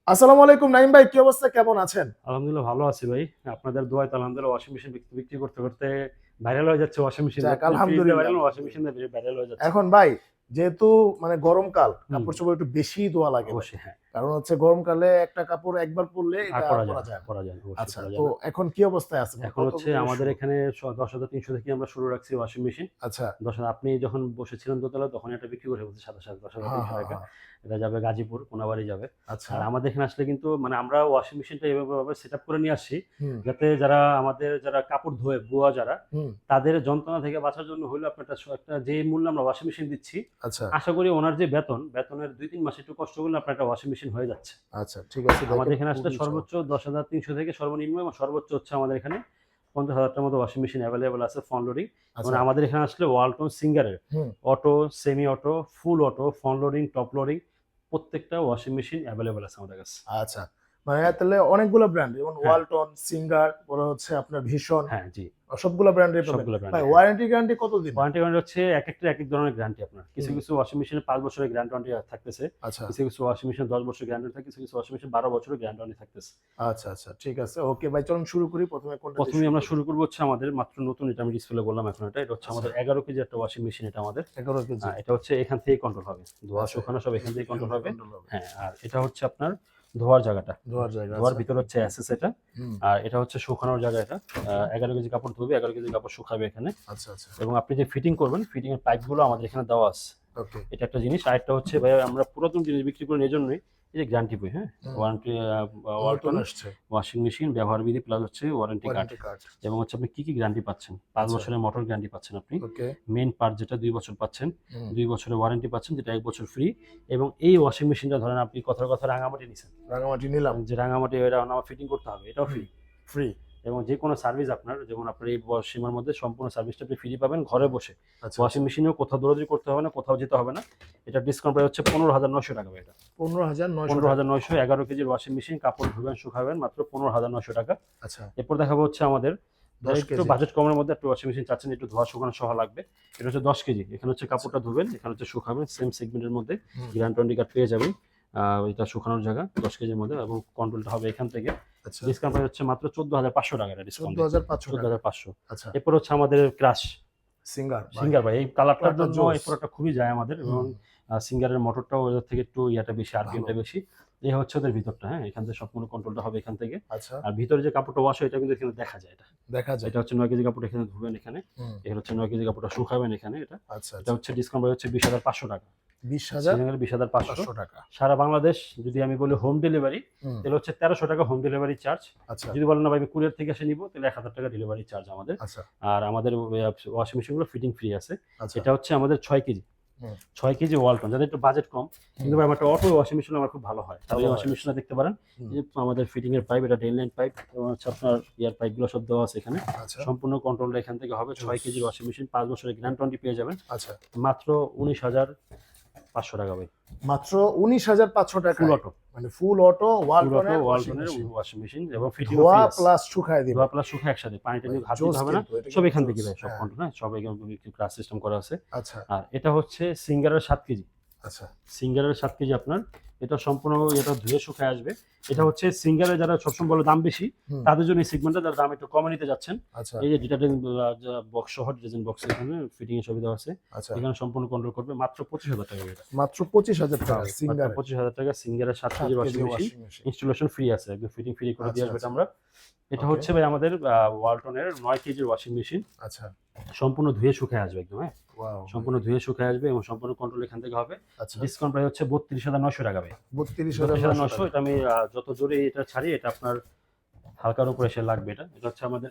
আসসালামু আলাইকুম নাইম ভাই, কি অবস্থা, কেমন আছেন? আলহামদুলিল্লাহ ভালো আছি ভাই। আপনাদের দোয়ায় তো আলহামদুলিল্লাহ ওয়াশিং মেশিন বিক্রি করতে করতে ভাইরাল হয়ে যাচ্ছে ওয়াশিং মেশিন। যাক, ফ্রিজ দিয়ে আলহামদুলিল্লাহ ভাইরাল, ওয়াশিং মেশিন আলহামদুলিল্লাহ। দিয়ে ভাইরাল হয়ে যাচ্ছে। এখন ভাই, যেহেতু মানে গরমকাল, হুম, কাপড় চোপড় একটু বেশি ধোয়া লাগে ভাই। অবশ্যই হ্যাঁ। কারণ হচ্ছে গরমকালে একটা কাপড় একবার পরলে আর এটা করা যায় পরা না, যায় না। করা যায় না, অবশ্যই আচ্ছা, করা তো যায় না। এখন কি অবস্থায় আছে ভাই? এখন কত হচ্ছে থেকে আমাদের শুরু? এখানে ১০,৩০০ থেকে আমরা শুরু রাখছি ওয়াশিং মেশিন। আচ্ছা। ১০,০০০ আপনি যখন বসেছিলেন দোতলায় তখন এটা বিক্রি করে ফেলছি সাথে, সাথে হ্যাঁ, ৳১০,৩০০। হ্যাঁ, হ্যাঁ। এটা যাবে গাজীপুর, কোনাবাড়ী যাবে। আচ্ছা। আর আমাদের এখানে আসলে কিন্তু মানে আমরা ওয়াশিং মেশিনটা এভাবে সেটআপ করে নিয়ে আসছি, হুম, যাতে যারা কাপড় ধোয়, বুয়া যারা, হুম। তাদের যন্ত্রণা থেকে বাঁচার জন্য হইলো আপনার একটা যে মূল্যে আমরা ওয়াশিং মেশিন দিচ্ছি, আচ্ছা, আশা করি ওনার যে বেতনের ২-৩ মাস একটু কষ্ট করলে আপনার একটা ওয়াশিং মেশিন হয়ে যাচ্ছে। আচ্ছা। ঠিক আছে, আমাদের দেখেন এখানে আসলে খুবই সর্বোচ্চ চমৎকার। ১০,৩০০ থেকে সর্বনিম্ন এবং সর্বোচ্চ হচ্ছে আমাদের এখানে ৫০,০০০ টার মতো ওয়াশিং মেশিন এভেইলেবল আছে ফ্রন্ট লোডিং। এবং আচ্ছা। আমাদের এখানে আসলে ওয়ালটন সিঙ্গারের হুম। Auto, semi auto, full auto, front loading, top loading প্রত্যেকটা ওয়াশিং মেশিন এভেইলেবল আছে আমাদের কাছে। আচ্ছা, মানে তাহলে অনেকগুলো ব্র্যান্ড, যেমন হ্যাঁ, ওয়ালটন, সিঙ্গার, পরে হচ্ছে আপনার ভীষণ, হ্যাঁ, জি। সবগুলো ব্র্যান্ডের পাবেন। সবগুলো ভাই, ব্র্যান্ডের, হ্যাঁ। ওয়ারেন্টি গ্যারান্টি কতদিন? ওয়ারেন্টি হচ্ছে একেকটার একেক ধরনের গ্যারান্টি আপনার। কিছু, হুম। কিছু ওয়াশিং মেশিনে ৫ বছরের গ্যারান্টি থাকতেছে। আচ্ছা, কিছু, কিছু ওয়াশিং মেশিনে 10 বছরের গ্যারান্টি থাকে, কিছু, কিছু ওয়াশিং মেশিনে 12 বছরের গ্যারান্টি থাকতেছে। আচ্ছা, আচ্ছা, ঠিক আছে। ওকে ভাই, চলুন শুরু করি। ১ম এ কোনটা দিয়ে ১ম এই শুরু আমরা করি? শুরু করব হচ্ছে আমাদের মাত্র নতুন, এটা আমি ডিসপ্লে বললাম এখন এটা। এটা হচ্ছে আচ্ছা, আমাদের ১১ কেজি একটা ওয়াশিং মেশিন এটা আমাদের। ১১ কেজি। এটা হচ্ছে এখান থেকেই কন্ট্রোল হবে। ধোয়া আচ্ছা, শুকানো সব এখান থেকেই এখান কন্ট্রোল থেকে হবে। কন্ট্রোল হবে। হ্যাঁ, আর এটা হচ্ছে আপনার ধোয়ার জায়গাটা। ধোয়ার জায়গা ধোয়ার আছে। ভিতরে হচ্ছে অ্যাসেস এটা। হুম। আর এটা হচ্ছে শুকানোর জায়গা এটা। ১১ কেজি কাপড় ধুবে, ১১ কেজি কাপড় শুকাবে এখানে। আচ্ছা, আচ্ছা। এবং আপনি যে ফিটিং করবেন, ফিটিং এর পাইপগুলো আমাদের এখানে দেওয়া আছে। ওকে। এটা একটা জিনিস। আরেকটা হচ্ছে ভাইয়া আমরা পুরাতন জিনিস বিক্রি করি এজন্যই, এই যে গ্যারান্টি বই, হ্যাঁ? হুম। ওয়ারেন্টি নতুন ওয়ালটন আসছে। ওয়াশিং মেশিন ব্যবহার বিধি প্লাস হচ্ছে ওয়ারেন্টি কার্ড। Warranty card. এবং হচ্ছে আপনি কি গ্যারান্টি পাচ্ছেন? ৫ আচ্ছা। বছরের মোটর গ্যারান্টি পাচ্ছেন আপনি। ওকে। মেইন পার্ট যেটা ২ বছর পাচ্ছেন। হুম। ২ বছরের ওয়ারেন্টি পাচ্ছেন, যেটা ১ বছর ফ্রি। এবং এই ওয়াশিং মেশিনটা ধরেন আপনি কথার কথা রাঙামাটি নিছেন। রাঙামাটি নিলাম। যে রাঙামাটি এটা আমার ফিটিং করতে হবে, এটাও হুম। ফ্রি। ফ্রি। এবং যেকোনো সার্ভিস আপনার, যেমন আপনার এই সীমার মধ্যে সম্পূর্ণ সার্ভিসটা আপনি ফ্রি পাবেন ঘরে বসে। আচ্ছা, ওয়াশিং আচ্ছা। মেশিনেও কোথাও দৌড়াদৌড়ি করতে হবে না, কোথাও যেতে হবে না। এটা ডিসকাউন্ট প্রাইস হচ্ছে ৳১৫,৯০০ ভাই এটা। ১৫,৯০০ টাকা। ১৫,৯০০ ১১ কেজির ওয়াশিং মেশিন, কাপড় ধুবেন শুকাবেন মাত্র ৳১৫,৯০০। আচ্ছা। এরপর দেখাবো হচ্ছে আমাদের ১০ যারা একটু কেজি। বাজেট কমের মধ্যে একটা ওয়াশিং মেশিন চাচ্ছেন, একটু ধোয়া শুকানো সহ লাগবে। এটা হচ্ছে ১০ কেজি। এখানে হচ্ছে আচ্ছা। কাপড়টা ধুবেন, এখানে হচ্ছে শুকাবেন সেম সেগমেন্টের মধ্যে। হুম। গ্যারান্টি কার্ড পেয়ে যাবেন। এটা শুকানোর জায়গা ১০ কেজির মধ্যে এবং কন্ট্রোলটা হবে এখান থেকে। আচ্ছা। ডিসকাউন্ট প্রাইস হচ্ছে মাত্র ৳১৪,৫০০ এটা ডিসকাউন্ট দিয়ে। ১৪,৫০০ টাকা। ১৪,৫০০। আচ্ছা। এরপর হচ্ছে আমাদের ক্রাশ সিঙ্গার ভাই। সিঙ্গার ভাই। এই কালারটার কালারটা জন্য জোস। এই প্রোডাক্টটা খুবই যায় আমাদের। এবং হুম। সিঙ্গারের মোটরটাও ওদের থেকে একটু বেশি, ভালো। আরপিএমটা বেশি। এই হচ্ছে ওদের ভিতরটা, হ্যাঁ? এখান থেকে সম্পূর্ণ কন্ট্রোলটা হবে এখান থেকে। আচ্ছা। আর ভিতরে যে কাপড়টা ওয়াশ হয় এটা কিন্তু এখানে দেখা যায় এটা। দেখা যায়। এটা হচ্ছে ৯ কেজি কাপড় এখানে ধুবেন এখানে। হুম। এটা হচ্ছে ৯ কেজি কাপড়টা শুকাবেন এখানে এটা। আচ্ছা, এটা আচ্ছা। হচ্ছে ডিসকাউন্ট প্রাইস হচ্ছে ৳২০,৫০০। ২০,০০০ সিঙ্গারের ২০,৫০০। ৫০০ টাকা। সারা বাংলাদেশ যদি আমি বলি হোম ডেলিভারি, হুম। তাহলে হচ্ছে ৳১৩০০ হোম ডেলিভারি চার্জ। আচ্ছা, যদি বলেন না ভাই আমি কুরিয়ার থেকে এসে নিবো, তাহলে ৳১,০০০ ডেলিভারি চার্জ আমাদের। আচ্ছা, আর আমাদের ওয়াশিং মেশিনগুলো ফিটিং ফ্রি আছে। আচ্ছা। এটা হচ্ছে আমাদের ৬ কেজি। হুম। ৬ কেজি ওয়ালটন, যাদের একটু বাজেট কম, কিন্তু ভাই আমার একটা অটো ওয়াশিং মেশিন আমার খুব ভালো হয়। তাহলে ভালো এই হয়। ওয়াশিং মেশিনটা দেখতে পারেন। হুম। এই যে আমাদের ফিটিং এর পাইপ, এটা ড্রেন লাইন পাইপ এবং হচ্ছে আপনার পাইপগুলো সব দেওয়া আছে এখানে। আচ্ছা। সম্পূর্ণ কন্ট্রোলটা এখান থেকে হবে। ৬ জোস। কেজির ওয়াশিং মেশিন ৫ বছরের গ্যারান্টি পেয়ে যাবেন। আচ্ছা। মাত্র ৳১৯,৫০০ ভাই। মাত্র ১৯,৫০০ ফুল টাকায়। অটো। মানে ফুল অটো ফুল অটো ওয়ালটনের ওয়াশিং ওয়ালটনের মেশিন। ওয়াশিং মেশিন এবং ফিটিংও ধোয়া ফ্রি আছে। প্লাস শুকায় দিবে। ধোয়া প্লাস শুকা একসাথে। পানিটা ভাই নিয়ে হাত জোস দিতে হবে না। কিন্তু, এটা সব কিন্তু এখান জোস। থেকে ভাই, সব হ্যাঁ। কন্ট্রোল, হ্যাঁ? সব এখানে ক্লাস সিস্টেম করা আছে। আচ্ছা, আর এটা হচ্ছে সিঙ্গারের ৭ কেজি। আচ্ছা। সিঙ্গারের ৭ কেজি আপনার। এটা সম্পূর্ণ এটা ধুয়ে শুকায় আসবে। এটা হচ্ছে সিঙ্গারের যারা সবসময় বলে দাম বেশি, হুম। তাদের জন্য এই সেগমেন্টটা, যারা দাম একটু কমে নিতে যাচ্ছেন। আচ্ছা, এই যে ডিটারজেন্ট বক্স সহ ডিটারজেন্ট বক্স এখানে ফিটিং এর সুবিধা আছে। আচ্ছা। এখানে সম্পূর্ণ কন্ট্রোল করবে মাত্র ৳২৫,০০০ এটা। মাত্র ২৫,০০০ টাকা মাত্র সিঙ্গারে। ৳২৫,০০০ সিঙ্গারের ৭ ৭ কেজির washing KG machine. Washing machine. Installation free আছে। একদম ফিটিং ফ্রি করে দিয়ে আচ্ছা, আসবে এটা আচ্ছা। আমরা। এটা ওকে। হচ্ছে ভাই আমাদের ওয়ালটনের ৯ কেজির ওয়াশিং মেশিন। আচ্ছা। সম্পূর্ণ ধুয়ে শুকায় আসবে একদম, হ্যাঁ? ওয়াও! সম্পূর্ণ ধুয়ে শুকায় আসবে এবং সম্পূর্ণ কন্ট্রোল এখান থেকে হবে। আচ্ছা। ডিসকাউন্ট প্রাইস হচ্ছে ৳৩২,৯০০ ভাই। ৩২,৯০০ ৩২,৯০০। টাকা। এটা আমি যত জোরে এটা ছাড়ি, এটা আপনার হালকার উপরে এসে লাগবে এটা। এটা হচ্ছে আমাদের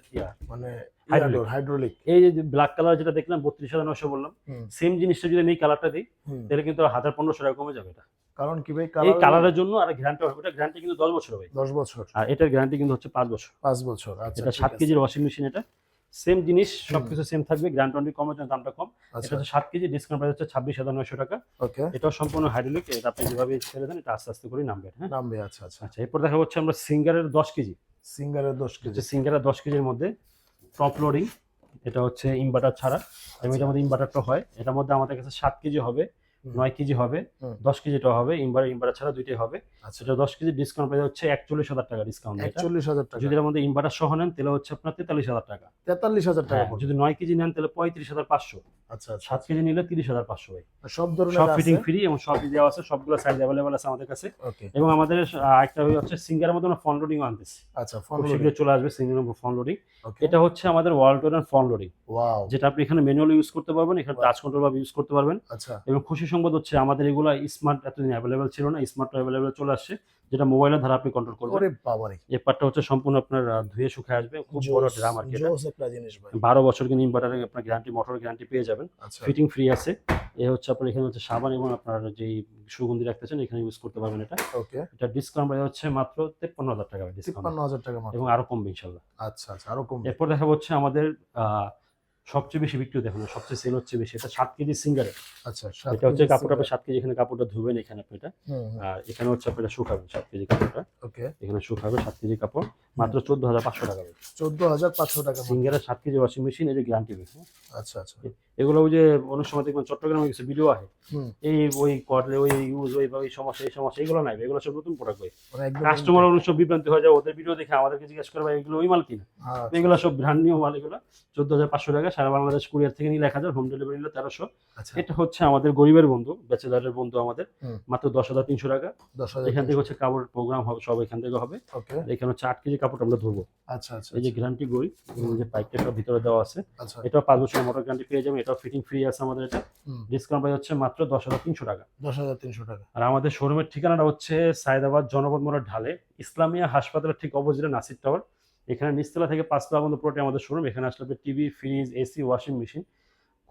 মানে হাইড্রোলিক। হাইড্রোলিক। এই যে ব্ল্যাক কালার যেটা দেখলাম ৩২,৯০০ বললাম। হুম, সেম জিনিসটা যদি আমি এই কালারটা দিই, হুম। তাহলে কিন্তু ৳১,০০০-১৫০০ কমে যাবে এটা। কারণ কি ভাই, এই কালার কালারের জন্য আর গ্যারান্টি হবে। ওটার গ্যারান্টি কিন্তু ১০ বছর ভাই। ১০ বছর, আর এটার গ্যারান্টি কিন্তু হচ্ছে ৫ বছর। ৫ বছর। আচ্ছা, এটা ঠিক ৭ আছে। কেজির ওয়াশিং মেশিন এটা। সেম জিনিস, সবকিছু সেম থাকবে। গ্যারান্টি কমের জন্য দামটা কম। এটা আচ্ছা, হচ্ছে ৭ কেজি, ডিসকাউন্ট প্রাইস হচ্ছে ৳২৬,৯০০। ওকে। এটাও সম্পূর্ণ হাইড্রোলিক। এটা আপনি যেভাবে ছেড়ে দেন, এটা আস্তে, আস্তে করে নামবে, হ্যাঁ? নামবে। আচ্ছা, আচ্ছা। আচ্ছা, এরপর দেখা হচ্ছে আমরা সিঙ্গারের ১০ কেজি। সিঙ্গারের ১০ হচ্ছে কেজি। সিঙ্গারা ১০ কেজির মধ্যে টপ লোডিং। এটা হচ্ছে ইনভার্টার ছাড়া এবং আচ্ছা। এটার মধ্যে ইনভার্টারটা হয়। এটার মধ্যে আমাদের কাছে ৭ কেজি হবে 9 কেজি হবে, হুম। 10 কেজিটা হবে, ইনভার্টার ছাড়া দুইটাই হবে। আচ্ছা সেটা 10 কেজি ডিসকাউন্ট প্রাইস হচ্ছে 41,000 টাকা ডিসকাউন্ট এটা। 41,000 টাকা, যদি এর মধ্যে ইনভার্টার সহ নেন তাহলে হচ্ছে আপনার 43,000 টাকা। 43,000 টাকা হ্যাঁ, পড়বে। যদি 9 কেজি নেন তাহলে 35,500। আচ্ছা আচ্ছা 7 কেজি নিলে 30,500 ভাই। সব ধরনের সব আছে। ফিটিং ফ্রি এবং সবই দেওয়া আছে, সবগুলো সাইজ অ্যাভেলেবল আছে আমাদের কাছে। ওকে এবং আমাদের একটা হচ্ছে সিঙ্গারের মধ্যে আমরা ফ্রন্ট লোডিং আনতেছি, আচ্ছা খুব ফোন শীঘ্রই চলে আসবে সিঙ্গারের ফ্রন্ট লোডিং। ওকে এটা হচ্ছে আমাদের ওয়ালটনের ফ্রন্ট লোডিং, ওয়াও যেটা আপনি এখানে ম্যানুয়ালি ইউজ করতে পারবেন, এখানে Wow. টাচ কন্ট্রোল ভাবে ইউজ করতে পারবেন। আচ্ছা এবং খুশি সংবাদ হচ্ছে আমাদের এগুলো স্মার্ট এতদিন অ্যাভেলেবল ছিল না, স্মার্ট অ্যাভেলেবল চলে আসছে, যেটা মোবাইলের দ্বারা আপনি কন্ট্রোল করবেন। ওরে বাবারে এই পার্টটা হচ্ছে সম্পূর্ণ আপনার ধুয়ে শুকিয়ে আসবে, খুব বড় ড্রাম আর কি এটা। জোস একটা জিনিস ভাই। 12 বছর কিন্তু ইনভার্টারে আপনার গ্যারান্টি, মোটর গ্যারান্টি পেয়ে যাবেন, আচ্ছা ফিটিং ফ্রি আছে। এ হচ্ছে আপনার এখানে হচ্ছে সাবান এবং আপনার যেই সুগন্ধি রাখতেছেন এখানে ইউজ করতে পারবেন এটা। ওকে এটা ডিসকাউন্ট প্রাইস হচ্ছে মাত্র 53,000 টাকা ডিসকাউন্ট, 53,000 টাকা মাত্র। এবং আরো কমবে ইনশাআল্লাহ। আচ্ছা আচ্ছা আরো কম। এরপর দেখা হচ্ছে আমাদের সবচেয়ে বেশি বিক্রি দেখুন, সবচেয়ে সেল হচ্ছে বেশি, এটা 7 কেজি সিঙ্গারে। আচ্ছা এটা হচ্ছে কাপড়টা আপনি 7 কেজি, এখানে কাপড়টা ধুবেন এখানে আপনি এটা, আর এখানে হচ্ছে আপনি এটা শুকাবেন 7 কেজি কাপড়টা, ওকে এখানে শুকাবে 7 কেজি কাপড় মাত্র 14,500 টাকা। 14,500 টাকা মাত্র। সিঙ্গারের 7 কেজি ওয়াশিং মেশিন, এই যে গ্যারান্টি বেশি। আচ্ছা আচ্ছা এগুলো ওই যে অনেক সময় দেখবেন চট্টগ্রামে কিছু ভিডিও আসে, হুম এই ওই করলে ওই ইউজ ওই বা ওই সমস্যা এই সমস্যা, এগুলো নাই, এগুলো সব নতুন প্রোডাক্ট। ওই মানে একদম কাস্টমার অনেক সব বিভ্রান্তি হয়ে যায়, ওদের ভিডিও দেখে আমাদেরকে জিজ্ঞেস করে ভাই এগুলো ওই মাল কিনা, আচ্ছা, এগুলো সব ব্র্যান্ড নিউ মাল। এগুলো 14,500 টাকা, সারা বাংলাদেশ কুরিয়ার থেকে নিলে 1,000, হোম ডেলিভারি নিলে 1300। আচ্ছা এটা হচ্ছে আমাদের গরিবের বন্ধু, ব্যাচেলারের বন্ধু আমাদের, হুম। মাত্র 10,300 টাকা। 10,000 এখান থেকে হচ্ছে কাপড়ের প্রোগ্রাম হবে, সব এখান থেকে হবে। ওকে আর এখানে হচ্ছে 8 কেজি কাপড় আমরা ধরবো, আচ্ছা আচ্ছা এই যে গ্যারান্টি বই এবং যে পাইপটা সব ভিতরে দেওয়া আছে, আচ্ছা এটাও 5 বছরের মোটর গ্যারান্টি পেয়ে যাবেন, এটাও ফিটিং ফ্রি আছে আমাদের। এটা হুম ডিসকাউন্ট প্রাইস হচ্ছে মাত্র 10,300 টাকা। 10,300 টাকা। আর আমাদের শোরুমের ঠিকানাটা হচ্ছে সায়েদাবাদ জনপদ মোড়ের ঢালে, ইসলামিয়া হাসপাতালের ঠিক অপোজিটে নাসির টাওয়ার। এখানে নিচতলা থেকে 5 তলা পর্যন্ত পুরোটাই আমাদের শোরুম। এখানে আসলে আপনি TV, fridge, AC, washing machine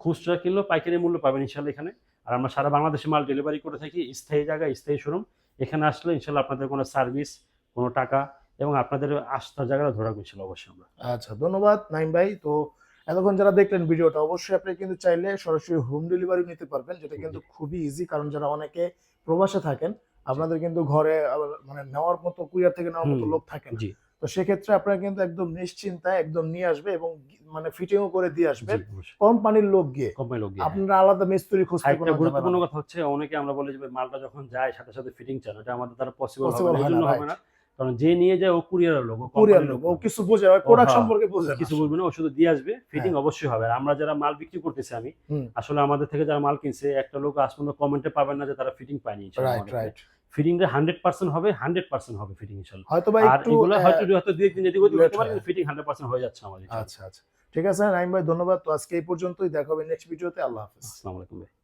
খুচরা কিনলেও পাইকারি মূল্য পাবেন ইনশাল্লাহ এখানে। আর আমরা সারা বাংলাদেশে মাল ডেলিভারি করে থাকি, স্থায়ী জায়গায় স্থায়ী শোরুম। এখানে আসলে ইনশাল্লাহ আপনাদের কোনো সার্ভিস, কোনো টাকা এবং আপনাদের আস্থার জায়গাটা ধরে রাখবো ইনশাল্লাহ অবশ্যই আমরা। আচ্ছা ধন্যবাদ নাইম ভাই। তো এতক্ষণ যারা দেখলেন ভিডিওটা, অবশ্যই আপনি কিন্তু চাইলে সরাসরি হোম ডেলিভারি নিতে পারবেন, যেটা কিন্তু খুবই ইজি। কারণ যারা অনেকে প্রবাসে থাকেন, আপনাদের কিন্তু ঘরে মানে নেওয়ার মতো, কুরিয়ার থেকে নেওয়ার মতো হুম, লোক থাকে না। জি তো সেক্ষেত্রে আপনারা কিন্তু একদম নিশ্চিন্তায় একদম নিয়ে আসবে এবং মানে ফিটিংও করে দিয়ে আসবে জি অবশ্যই। কোম্পানির লোক গিয়ে। কোম্পানি লোক গিয়ে। আপনারা আলাদা মিস্ত্রি খুঁজতে আরেকটা কোনো ঝামেলা গুরুত্বপূর্ণ নেই। কথা হচ্ছে, অনেকে আমরা বলি যে ভাই মালটা যখন যায় সাথে সাথে ফিটিং চান, এটা আমাদের দ্বারা পসিবল হবে Possible না, হয় এই না, জন্য হবে right. না। কারণ যে নিয়ে যায় ও কুরিয়ারের লোক, ও কুরিয়ার কোম্পানির লোক লোক ও না। কিছু বোঝে, প্রোডাক্ট হ্যাঁ, সম্পর্কে বোঝে না কিছু আসলে। বলবে না, ও শুধু দিয়ে আসবে, ফিটিং হ্যাঁ। অবশ্যই হবে। আর আমরা যারা মাল বিক্রি করতেছি, আমি হুম আসলে আমাদের থেকে যারা মাল কিনছে, একটা লোক আজ পর্যন্ত কমেন্টে পাবেন না যে তারা ফিটিং পায়নি। Right right. ফিটিং টা 100% হবে, 100% হবে ফিটিং ইনশাআল্লাহ। হয়তো বা আর একটু এগুলো হয়তো দুই একদিন এদিক ওদিক late হতে পারে, হয়। কিন্তু ফিটিং 100% হয়ে যাচ্ছে আমাদের ইনশাআল্লাহ। আচ্ছা আচ্ছা ঠিক আছে নাইম ভাই, ধন্যবাদ। তো আজকে এই পর্যন্তই, দেখা হবে নেক্সট ভিডিওতে। আল্লাহ হাফেজ। আসসালামু আলাইকুম ভাই।